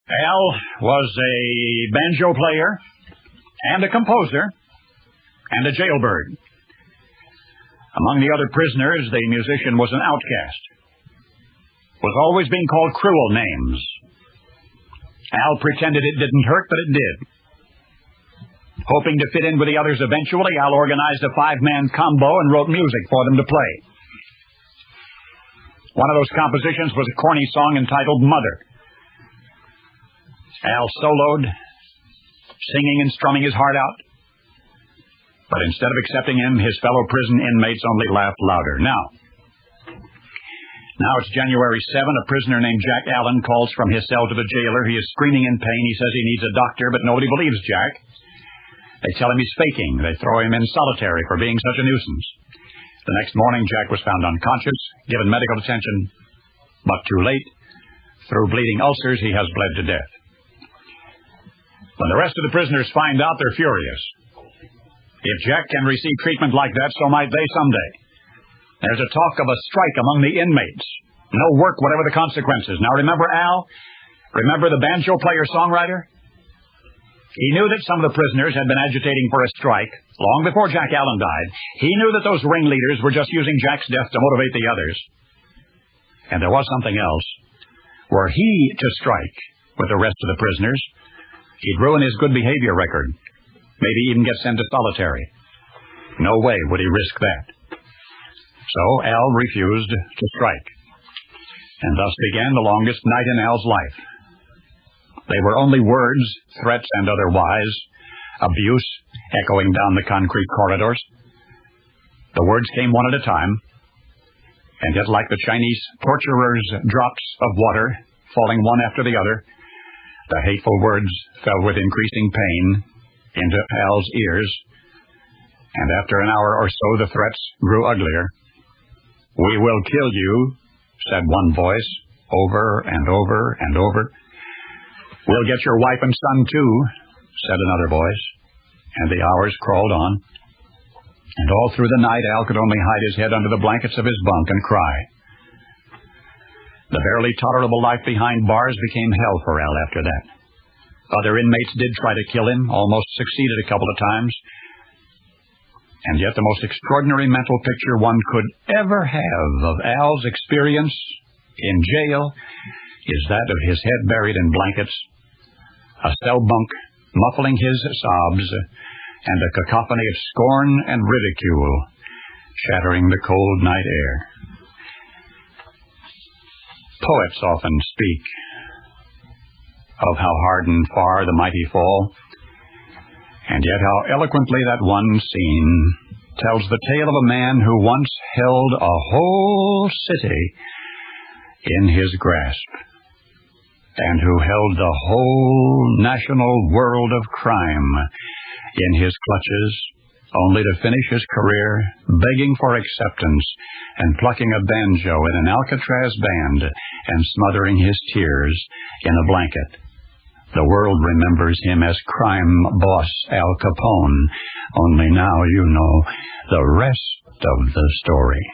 Al was a banjo player and a composer and a jailbird. Among the other prisoners, the musician was an outcast. Was always being called cruel names. Al pretended it didn't hurt, but it did. Hoping to fit in with the others eventually, Al organized a 5-man combo and wrote music for them to play. One of those compositions was a corny song entitled Mother. Al soloed, singing and strumming his heart out. But instead of accepting him, his fellow prison inmates only laughed louder. Now it's January 7. A prisoner named Jack Allen calls from his cell to the jailer. He is screaming in pain. He says he needs a doctor, but nobody believes Jack. They tell him he's faking. They throw him in solitary for being such a nuisance. The next morning, Jack was found unconscious, given medical attention, but too late. Through bleeding ulcers, he has bled to death. When the rest of the prisoners find out, they're furious. If Jack can receive treatment like that, so might they someday. There's a talk of a strike among the inmates. No work, whatever the consequences. Now remember Al? Remember the banjo player-songwriter? He knew that some of the prisoners had been agitating for a strike long before Jack Allen died. He knew that those ringleaders were just using Jack's death to motivate the others. And there was something else. Were he to strike with the rest of the prisoners, he'd ruin his good behavior record. Maybe even get sent to solitary. No way would he risk that. So Al refused to strike. And thus began the longest night in Al's life. They were only words, threats and otherwise, abuse echoing down the concrete corridors. The words came one at a time, and yet like the Chinese torturers' drops of water falling one after the other, the hateful words fell with increasing pain into Al's ears, and after an hour or so the threats grew uglier. "We will kill you," said one voice, over and over and over. "We'll get your wife and son too," said another voice, and the hours crawled on. And all through the night Al could only hide his head under the blankets of his bunk and cry. The barely tolerable life behind bars became hell for Al after that. Other inmates did try to kill him, almost succeeded a couple of times. And yet the most extraordinary mental picture one could ever have of Al's experience in jail is that of his head buried in blankets, a cell bunk muffling his sobs, and a cacophony of scorn and ridicule shattering the cold night air. Poets often speak of how hard and far the mighty fall, and yet how eloquently that one scene tells the tale of a man who once held a whole city in his grasp, and who held the whole national world of crime in his clutches, only to finish his career begging for acceptance and plucking a banjo in an Alcatraz band and smothering his tears in a blanket. The world remembers him as crime boss Al Capone, only now you know the rest of the story.